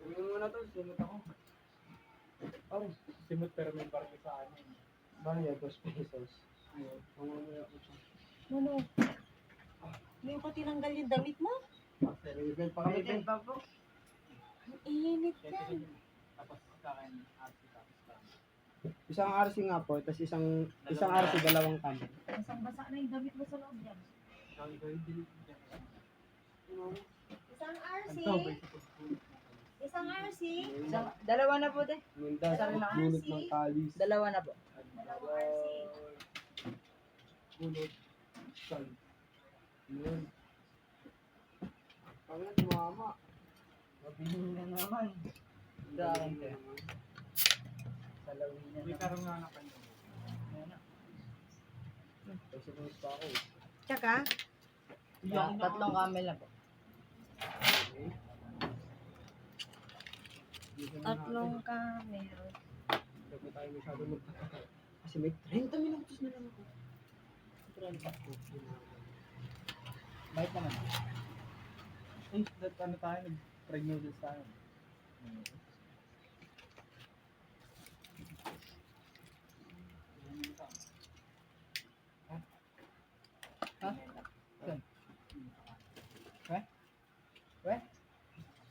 Kunin mo na to, simot ako. Oh, simot pero may barko sa amin. Bali, 2 pesos. Ayun, mamamaya ko siya. Ano? Hindi ko tinanggal yung damit mo? Level pa kami, Ben. Ang init yan. Tapos sa akin, tapos lang. Isang RC nga po, tapos isang RC, dalawang kami. Basang-basa na yung damit mo sa loob yan. Ikaw yung delete dyan. Isang RC. Nagtobay sa pagpulot. Isang RC. Dalawa na po, te. Minda, Isang gulot RC. ng kalis. Dalawa na po. Dalawang RC. Pulot. Sal. Yun. Kami na tumama. Mabili na naman. Sa akin, te. Sa lawin na May naman. karong nga kanyo. Kasi bumis pa ako. Tsaka? Tatlong camel na po. Tatlong camel. Huwag na tayo masyado magpapakal. Kasi may 30 minutos na lang ako. 30 ako. Bait naman. Ay, ano tayo? Nag-fried noodles tayo. Ha?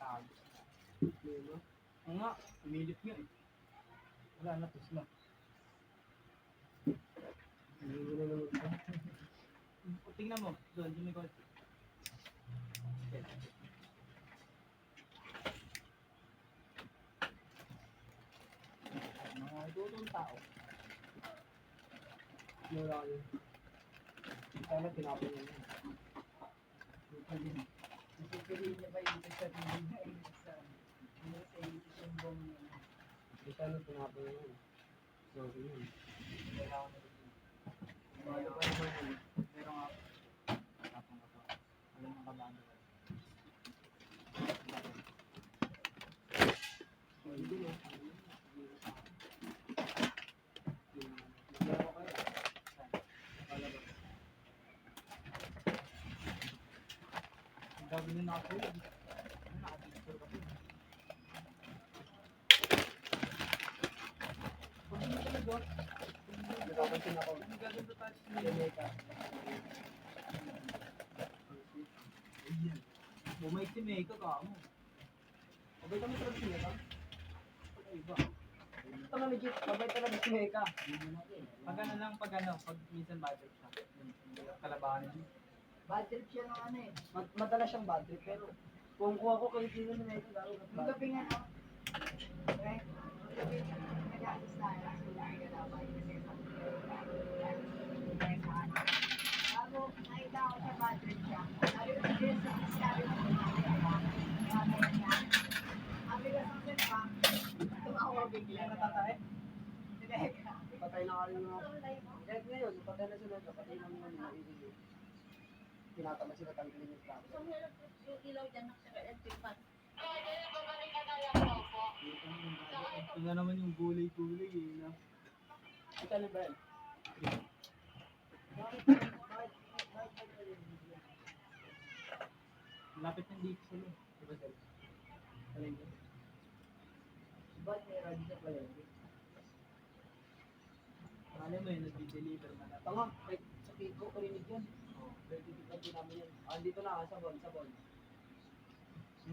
Saan? We? Oo nga, umilit nga eh. Wala na, tos na. Tingnan mo, doon, may kotse. Mga idolong tao. Wala ko yun. Sana tinapon yun. Isipiliin niya ba yung sa sarili na sa yung bong niya. Sana tinapon yun. Sorry yun. Pero nga, tapong ko to. Alam ng kabando ko. Hindi na. Gabi na ako yun. Nakapicture ka yun. Nakapansin ako. Ang gaganda tayo sa Jamaica. Ayan. Bumait si Meko ka mo. Abay kami talaga si Meka. Iba. Ito na legit. Abay talaga si Meka. Pag ano lang, pag minsan budget siya. Kalabahan niya. Bad trip siya ng ano eh. Madalas siyang bad trip, pero kung kuha ko kayo sino ni Meka, lalo na Yung bad gabi nga no. Okay? Yung gabi nag-aalis na. Lagi ka dapat. Bago nakita ko siya bad trip siya. Sabi ko siya sa sabi ko niya. Sabi ko sa akin pa. Tumawa bigla. Natatay? Teka. Patay na kami mga... Kahit ngayon, patay na sila, patay na mga naiigil. Tinatama sila tanggalin yung plato. Yung ilaw dyan naka-electric fan. Tingnan naman yung gulay-gulay eh. No? Ito na ba yan? Lapit ng dito sila. Diba sir? Alin ko? Ba't may radyo pa yun? Alam mo yun, nag-deliver man natin. Tanga, kahit sa Kiko, karinig yan. Pwede dito din namin yan. Dito na, sa Bon, sa Bon.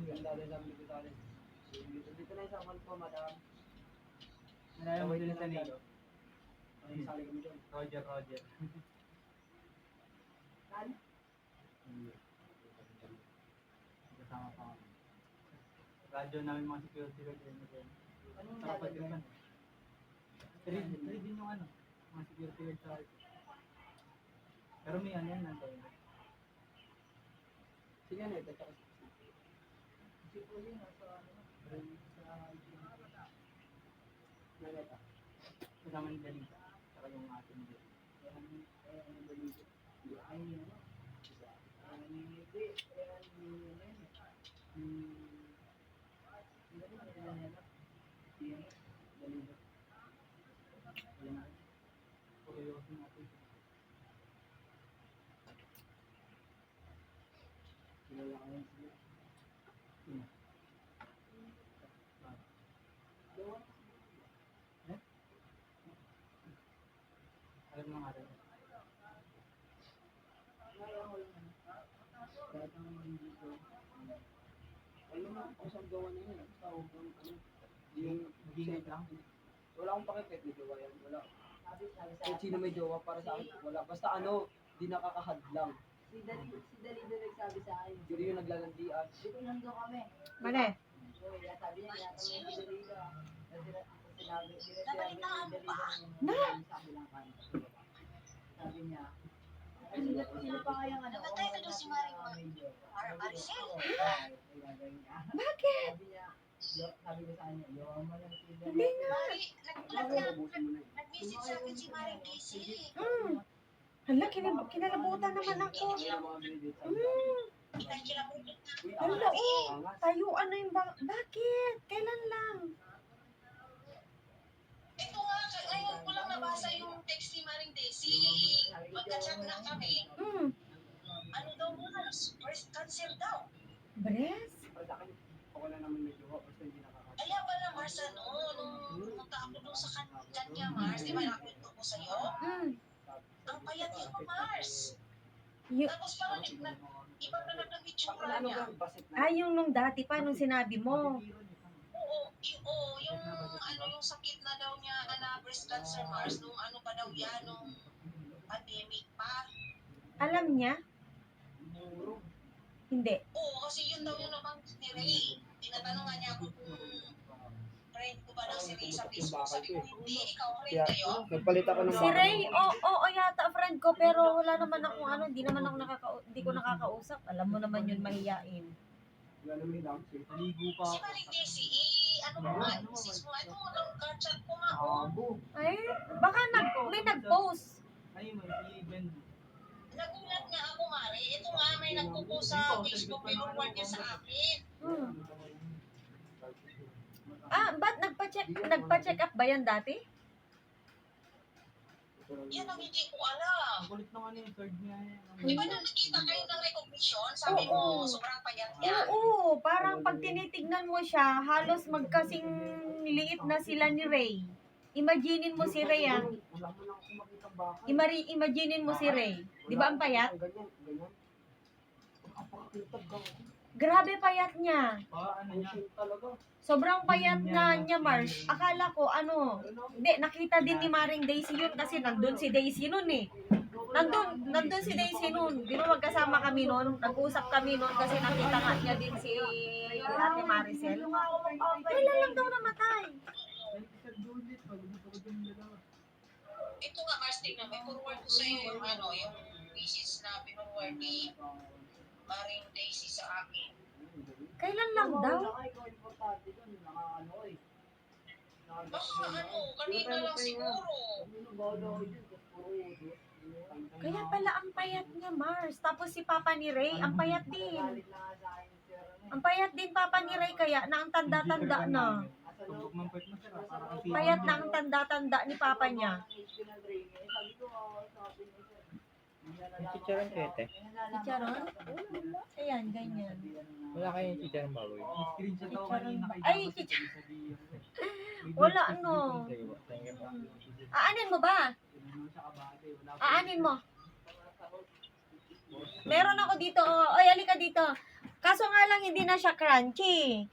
Ganda din sa mga dito. Dito na yung sa Bon po, madam. Malayo mo din sa Nilo. Ay, sali kami dyan. Roger. Kan? Kasama pa kami. Radyo namin mga security guard yun. Anong Saka pag gagawin? Read din yung ano, mga security guard sa radyo. Pero may ano yan, nandun. Sige na, ito. Si Puli nasa ano? Naneta. Kasama ni Daling. Saka yung ating din. Seryoso natin. Kilala Alam mo nga rin. Kahit ang dito. Alam mo, kung saan gawa na yun. Tawag kung ano. Yung Mag-ingat lang. wala akong pakipet may jowa yan. Wala. Kahit sino may jowa para sa akin. Wala. Basta ano, di nakakahadlang. Si Dali doon nagsabi sa akin. Yun yung naglalandian. Dito nandun kami. Mali. So, sabi niya, yata may si Dalila. Sinabi ni Dalila Na! sabi lang kami. Sabi niya, sino pa kayang ano? Namatay na daw si Maring Maricel. Bakit? Sabi niya, sabi ko sa kanya, yawan mo lang si Dalila. Hindi nga. Ubusin mo na yun. Nag-message sa akin si Maring Daisy. Hala, kinalabutan naman ako. Yung mga binidate sa Uy, Hala, oh. angas. Tayuan na yung bakit? Kailan lang? Ito nga, ngayon ko lang nabasa yung text ni Maring Daisy. Magka-chat na kami. Ano daw muna, breast cancer daw. Breast? Para sa akin, ako na naman may jowa. Basta hindi nakakahadlang. Kaya pala, Mars, ano, nung pumunta ako doon sa kanya, Mars, di ba nakwento ko sa'yo? Ang payat yun mo, Mars. Tapos parang iba na lang ang itsura Ano niya. ba, basit na? Ay, yung nung dati pa, nung sinabi mo. Oo, yung ano yung sakit na daw niya na breast cancer, Mars, nung ano pa daw yan, nung pandemic pa. Alam niya? Hindi. Oo, kasi yun daw yung nabanggit ni Ray. Tinatanong nga niya ako kung friend ko ba lang si Ray sa Facebook. Sabi ko, hindi, ikaw friend kayo. Nagpalit ako ng Si Ray, oo, yata friend ko, pero wala naman akong ano, hindi naman ako hindi ko nakakausap. Alam mo naman yun, mahiyain. Wala naman yung down sale. Naligo pa Si ako. Maring Daisy, ano mo nga, sis mo nga, ito mo lang ka-chat ko nga. Abo. Ay, baka may nag-post. Ay, may event. Nagulat nga ako, Mari. Ito nga, may nagpo-post sa Facebook, pinuport niya sa akin. Ba't nagpa-check up ba yan dati? Yan ang hindi ko alam. Ang kulit ng ano yung third niya. Di ba nung nakita kayo ng recognition, sabi mo, sobrang payat niya. Oo, parang pag tinitignan mo siya, halos magkasing liit na sila ni Ray. Imaginin mo si Ray, ah. Wala mo lang akong makitang baka. Imaginin mo si Ray. Di ba ang payat? Ganyan, ganyan. Apakitag ka. Grabe payat niya. Ano niya? Bullshit talaga. Sobrang payat na niya, Mars. Akala ko, hindi, nakita din ni Maring Daisy yun kasi nandun si Daisy nun eh. Nandun si Daisy nun. Di ba magkasama kami nun? Nag-usap kami nun kasi nakita nga niya din si Ate Maricel. Kailan lang daw namatay? Sa Juliet, pag-ibig ko din dalawa. Ito nga, Mars, tingnan, may forward ko sa'yo yung ano, yung message na pinoward ni Maring Daisy sa akin. Kailan lang daw? Baka ano, kanina lang siguro. Kaya pala ang payat niya, Mars. Tapos si Papa ni Ray, ang payat din. Ang payat din Papa ni Ray kaya na ang tanda-tanda na. Pag mampert mo sila, parang ang Payat na ang tanda-tanda ni Papa niya. Yung chicharon kayo, te? Chicharon? Ayan, ganyan. Wala kayong chicharon baboy. screenshot ako Chicharon kanina ba? kay Ay, Dapat sa video. Wala, ano. Aanin mo ba? Aanin mo. Meron ako dito, oh. Oy, halika dito. Kaso nga lang, hindi na siya crunchy.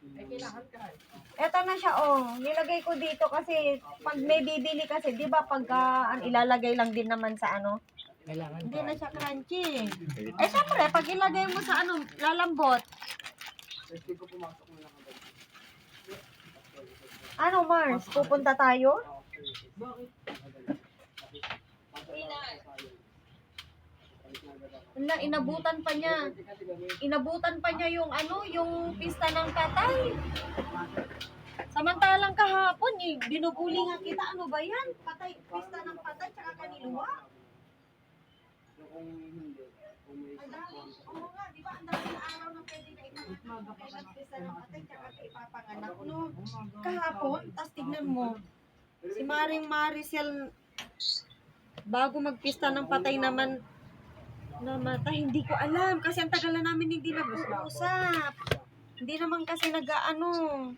Eto na siya, oh. Nilagay ko dito kasi pag may bibili kasi, di ba pagka ilalagay lang din naman sa ano, Kailangan hindi na siya crunchy. Wait. Eh, syempre, pag ilagay mo sa ano, lalambot. Hindi ko pumasok mo lang agad. Ano, Mars? Pupunta tayo? Bakit? Wala, inabutan pa niya. Inabutan pa niya yung ano, yung pista ng patay. Samantalang kahapon, binubuli nga kita. Ano ba yan? Patay, pista ng patay, tsaka kaniluwa. Kung hindi, kung may Ang dami, oo nga, di ba? Ang daming araw na pwede na pista ng patay, tsaka ipapanganak, no? Kahapon, tas tignan mo, si Maring Maricel, bago magpista ng patay naman, Namatay, hindi ko alam kasi ang tagal na namin hindi nag-uusap. Hindi naman kasi nag-ano.